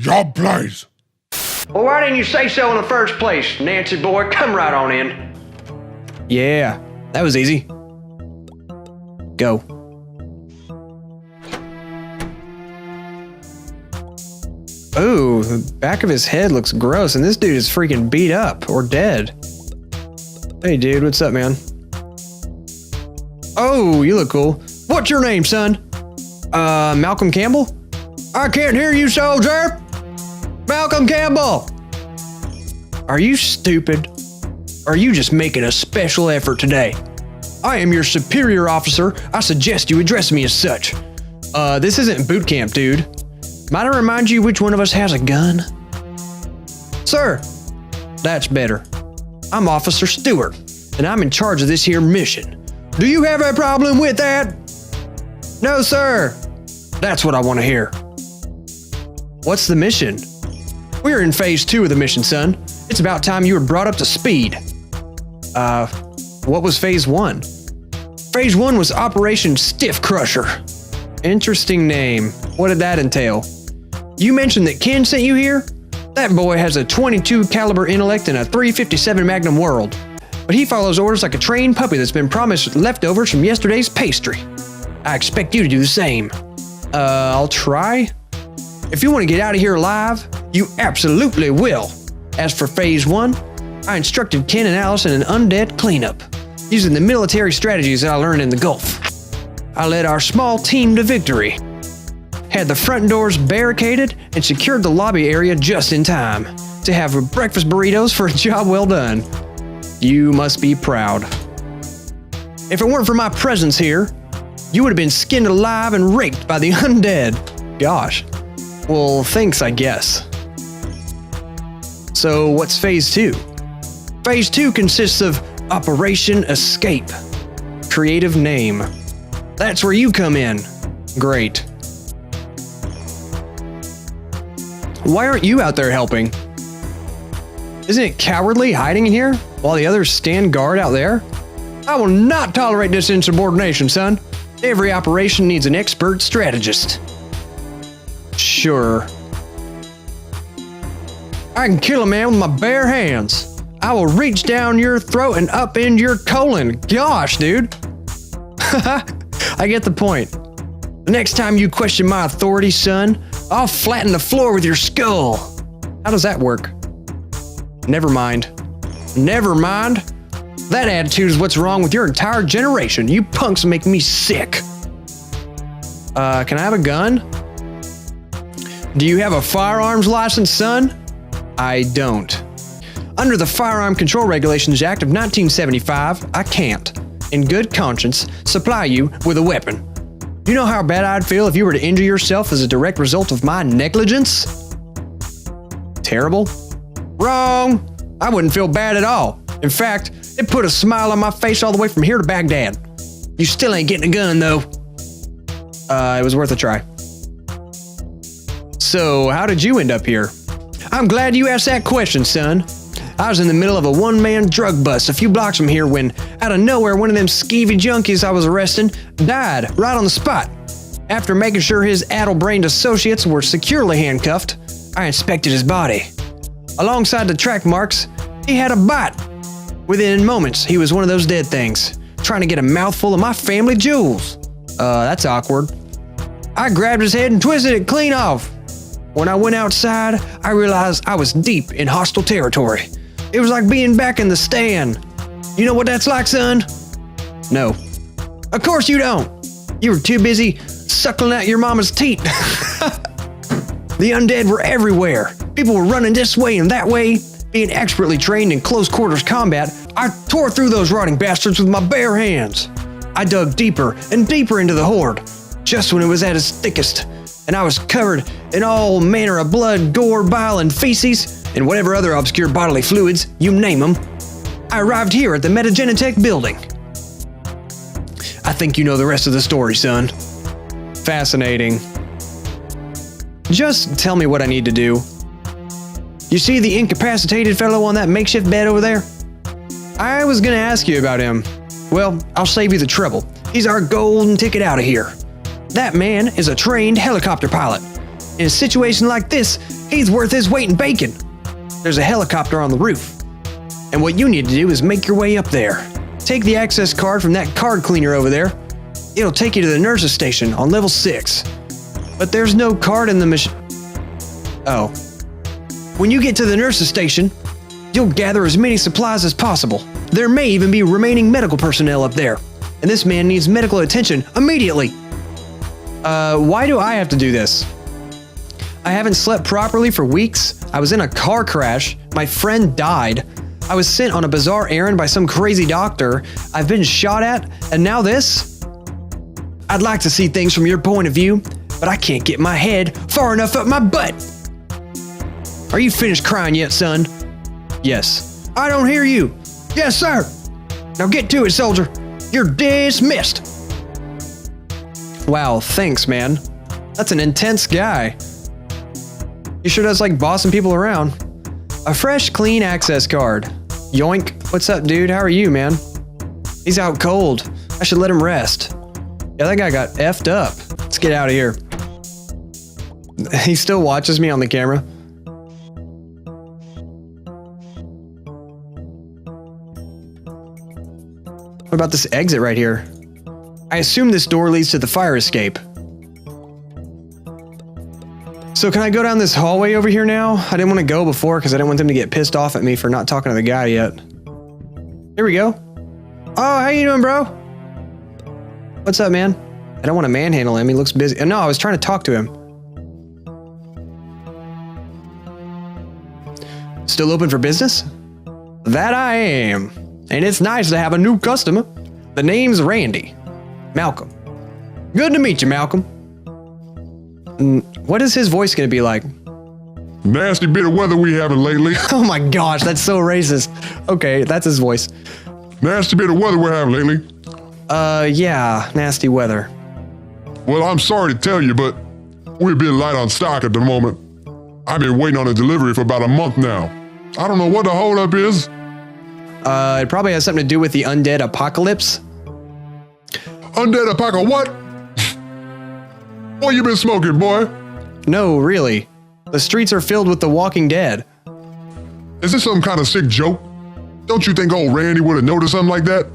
Job, please. Well, why didn't you say so in the first place, Nancy boy? Come right on in. Yeah, that was easy. Go. Ooh, the back of his head looks gross, and this dude is freaking beat up or dead. Hey, dude, what's up, man? Oh, you look cool. What's your name, son? Malcolm Campbell? I can't hear you, soldier! Malcolm Campbell! Are you stupid? Are you just making a special effort today? I am your superior officer. I suggest you address me as such. This isn't boot camp, dude. Might I remind you which one of us has a gun? Sir, that's better. I'm Officer Stewart, and I'm in charge of this here mission. Do you have a problem with that? No, sir. That's what I want to hear. What's the mission? We're in phase 2 of the mission, son. It's about time you were brought up to speed. What was phase 1? Phase 1 was Operation Stiff Crusher. Interesting name. What did that entail? You mentioned that Ken sent you here? That boy has a .22 caliber intellect and a .357 Magnum World. But he follows orders like a trained puppy that's been promised leftovers from yesterday's pastry. I expect you to do the same. I'll try. If you want to get out of here alive, you absolutely will. As for phase 1, I instructed Ken and Alice in an undead cleanup, using the military strategies that I learned in the Gulf. I led our small team to victory, had the front doors barricaded, and secured the lobby area just in time to have breakfast burritos for a job well done. You must be proud. If it weren't for my presence here, you would have been skinned alive and raped by the undead. Gosh. Well, thanks, I guess. So what's phase 2? Phase 2 consists of Operation Escape. Creative name. That's where you come in. Great. Why aren't you out there helping? Isn't it cowardly hiding in here while the others stand guard out there? I will not tolerate this insubordination, son. Every operation needs an expert strategist. Sure. I can kill a man with my bare hands. I will reach down your throat and up in your colon. Gosh, dude. I get the point. The next time you question my authority, son, I'll flatten the floor with your skull. How does that work? Never mind. Never mind? That attitude is what's wrong with your entire generation. You punks make me sick. Can I have a gun? Do you have a firearms license, son? I don't. Under the Firearm Control Regulations Act of 1975, I can't, in good conscience, supply you with a weapon. You know how bad I'd feel if you were to injure yourself as a direct result of my negligence? Terrible? Wrong! I wouldn't feel bad at all. In fact, it put a smile on my face all the way from here to Baghdad. You still ain't getting a gun, though. It was worth a try. So, how did you end up here? I'm glad you asked that question, son. I was in the middle of a one-man drug bust a few blocks from here when, out of nowhere, one of them skeevy junkies I was arresting died right on the spot. After making sure his addle-brained associates were securely handcuffed, I inspected his body. Alongside the track marks, he had a bite. Within moments, he was one of those dead things, trying to get a mouthful of my family jewels. That's awkward. I grabbed his head and twisted it clean off. When I went outside, I realized I was deep in hostile territory. It was like being back in the stand. You know what that's like, son? No. Of course you don't. You were too busy suckling out your mama's teat. The undead were everywhere. People were running this way and that way. Being expertly trained in close quarters combat, I tore through those rotting bastards with my bare hands. I dug deeper and deeper into the horde, just when it was at its thickest, and I was covered in all manner of blood, gore, bile, and feces, and whatever other obscure bodily fluids, you name them. I arrived here at the Metagenitech building. I think you know the rest of the story, son. Fascinating. Just tell me what I need to do. You see the incapacitated fellow on that makeshift bed over there? I was gonna ask you about him. Well, I'll save you the trouble. He's our golden ticket out of here. That man is a trained helicopter pilot. In a situation like this, he's worth his weight in bacon. There's a helicopter on the roof. And what you need to do is make your way up there. Take the access card from that card cleaner over there. It'll take you to the nurse's station on level 6. But there's no card in the machine. Oh. When you get to the nurse's station, you'll gather as many supplies as possible. There may even be remaining medical personnel up there. And this man needs medical attention immediately. Why do I have to do this? I haven't slept properly for weeks. I was in a car crash. My friend died. I was sent on a bizarre errand by some crazy doctor. I've been shot at, and now this? I'd like to see things from your point of view, but I can't get my head far enough up my butt. Are you finished crying yet, son? Yes. I don't hear you. Yes, sir. Now get to it, soldier. You're dismissed. Wow, thanks, man. That's an intense guy. He sure does like bossing people around. A fresh, clean access card. Yoink. What's up, dude? How are you, man? He's out cold. I should let him rest. Yeah, that guy got effed up. Let's get out of here. He still watches me on the camera. What about this exit right here? I assume this door leads to the fire escape. So can I go down this hallway over here now? I didn't want to go before because I didn't want them to get pissed off at me for not talking to the guy yet. Here we go. Oh, how you doing, bro? What's up, man? I don't want to manhandle him. He looks busy. No, I was trying to talk to him. Still open for business? That I am. And it's nice to have a new customer. The name's Randy. Malcolm. Good to meet you, Malcolm. What is his voice going to be like? Nasty bit of weather we having lately. Oh my gosh, that's so racist. Okay, that's his voice. Nasty bit of weather we're having lately. Yeah, nasty weather. Well, I'm sorry to tell you, but we're a bit light on stock at the moment. I've been waiting on a delivery for about a month now. I don't know what the holdup is. It probably has something to do with the undead apocalypse. Undead apocalypse what? What you been smoking, boy? No, really. The streets are filled with the Walking Dead. Is this some kind of sick joke? Don't you think old Randy would have noticed something like that?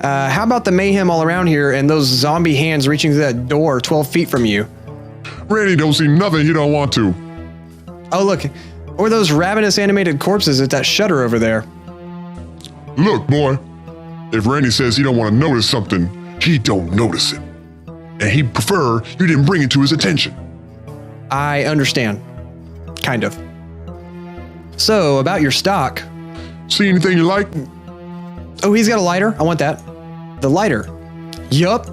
How about the mayhem all around here and those zombie hands reaching through that door 12 feet from you? Randy don't see nothing he don't want to. Oh, look. Or those ravenous animated corpses at that shutter over there. Look, boy. If Randy says he don't want to notice something, he don't notice it. And he'd prefer you didn't bring it to his attention. I understand. Kind of. So, about your stock. See anything you like? Oh, he's got a lighter. I want that. The lighter. Yup.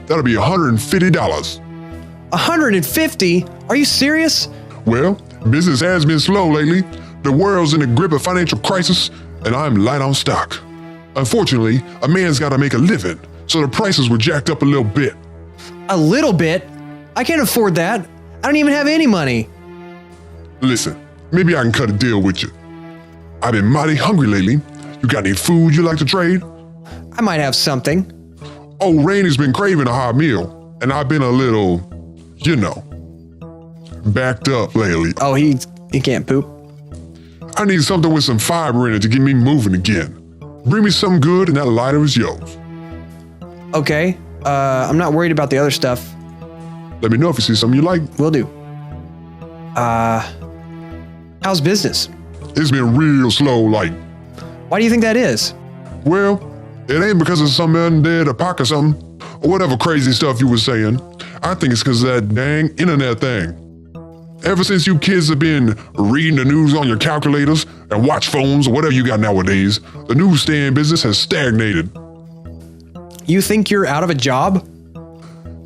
That'll be $150. 150? Are you serious? Well, business has been slow lately. The world's in the grip of financial crisis, and I'm light on stock. Unfortunately, a man's got to make a living, so the prices were jacked up a little bit. A little bit? I can't afford that. I don't even have any money. Listen, maybe I can cut a deal with you. I've been mighty hungry lately. You got any food you like to trade? I might have something. Oh, Randy's been craving a hot meal, and I've been a little, backed up lately. Oh, he can't poop. I need something with some fiber in it to get me moving again. Bring me something good and that lighter is yours. Okay. I'm not worried about the other stuff. Let me know if you see something you like. Will do. How's business? It's been real slow, like. Why do you think that is? Well, it ain't because of some undead apocalypse or something, or whatever crazy stuff you were saying. I think it's because of that dang internet thing. Ever since you kids have been reading the news on your calculators and watch phones or whatever you got nowadays, the newsstand business has stagnated. You think you're out of a job?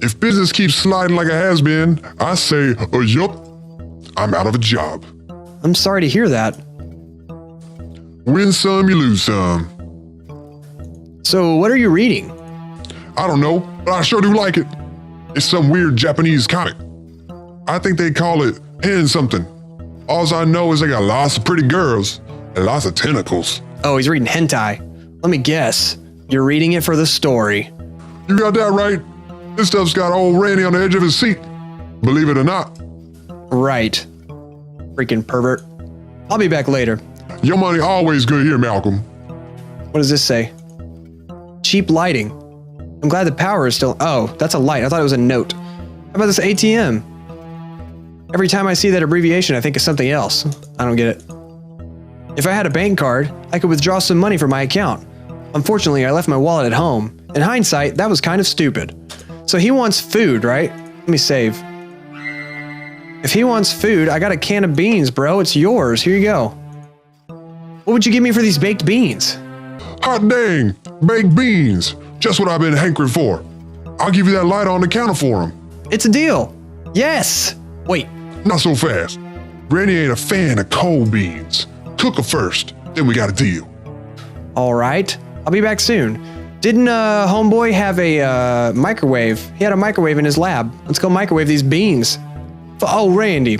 If business keeps sliding like it has been, I say, yup, I'm out of a job. I'm sorry to hear that. Win some, you lose some. So what are you reading? I don't know, but I sure do like it. It's some weird Japanese comic. I think they call it pen something. All I know is they got lots of pretty girls and lots of tentacles. Oh, he's reading hentai. Let me guess. You're reading it for the story. You got that right. This stuff's got old Randy on the edge of his seat. Believe it or not, Right. Freaking pervert. I'll be back later. your money always good here, Malcolm. What does this say? Cheap lighting. I'm glad the power is still. Oh, that's a light. I thought it was a note. How about this ATM? Every time I see that abbreviation, I think of something else. I don't get it. If I had a bank card, I could withdraw some money from my account. Unfortunately, I left my wallet at home. In hindsight, that was kind of stupid. So he wants food, right? Let me save. If he wants food, I got a can of beans, bro. It's yours. Here you go. What would you give me for these baked beans? Hot dang, baked beans. Just what I've been hankering for. I'll give you that lighter on the counter for him. It's a deal. Yes. Wait. Not so fast. Randy ain't a fan of cold beans. Cook her first, then we got a deal. All right. I'll be back soon. Didn't homeboy have a microwave? He had a microwave in his lab. Let's go microwave these beans. For old Randy.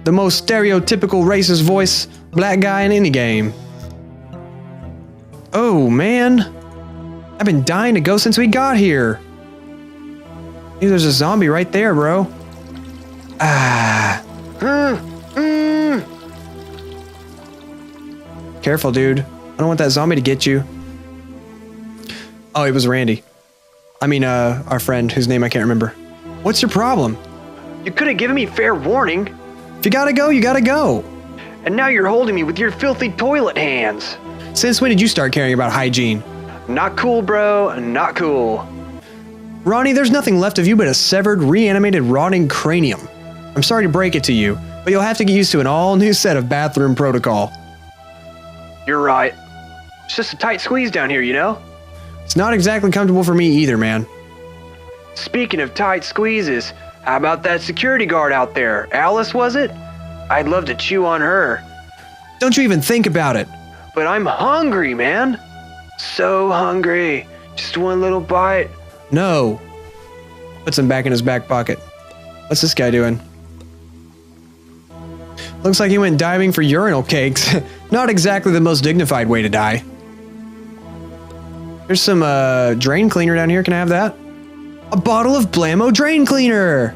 The most stereotypical racist voice black guy in any game. Oh, man. I've been dying to go since we got here. Hey, there's a zombie right there, bro. Ah. Careful, dude. I don't want that zombie to get you. Oh, it was Randy. I mean, our friend whose name I can't remember. What's your problem? You could have given me fair warning. If you gotta go, you gotta go. And now you're holding me with your filthy toilet hands. Since when did you start caring about hygiene? Not cool, bro. Not cool. Ronnie, there's nothing left of you but a severed, reanimated, rotting cranium. I'm sorry to break it to you, but you'll have to get used to an all-new set of bathroom protocol. You're right. It's just a tight squeeze down here, you know? It's not exactly comfortable for me either, man. Speaking of tight squeezes, how about that security guard out there? Alice, was it? I'd love to chew on her. Don't you even think about it. But I'm hungry, man. So hungry. Just one little bite. No. Puts him back in his back pocket. What's this guy doing? Looks like he went diving for urinal cakes. Not exactly the most dignified way to die. There's some drain cleaner down here. Can I have that? A bottle of Blammo drain cleaner.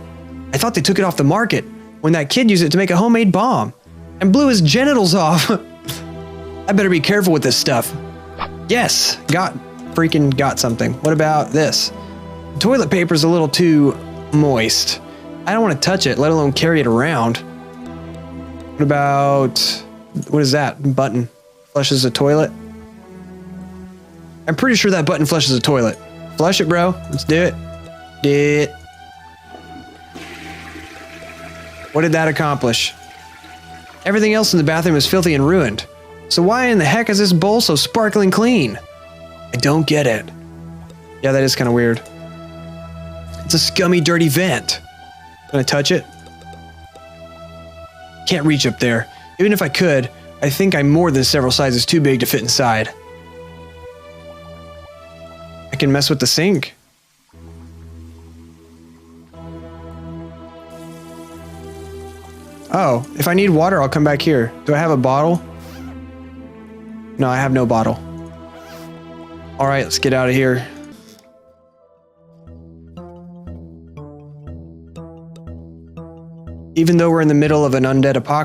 I thought they took it off the market when that kid used it to make a homemade bomb and blew his genitals off. I better be careful with this stuff. Yes, got something. What about this? Toilet paper's a little too moist. I don't want to touch it, let alone carry it around. What is that? Button. Flushes a toilet? I'm pretty sure that button flushes a toilet. Flush it, bro. Let's do it. Did it. What did that accomplish? Everything else in the bathroom is filthy and ruined. So why in the heck is this bowl so sparkling clean? I don't get it. Yeah, that is kind of weird. It's a scummy, dirty vent. Can I touch it? Can't reach up there. Even if I could, I think I'm more than several sizes too big to fit inside. I can mess with the sink. Oh, if I need water, I'll come back here. Do I have a bottle? No, I have no bottle. All right, let's get out of here. Even though we're in the middle of an undead apocalypse,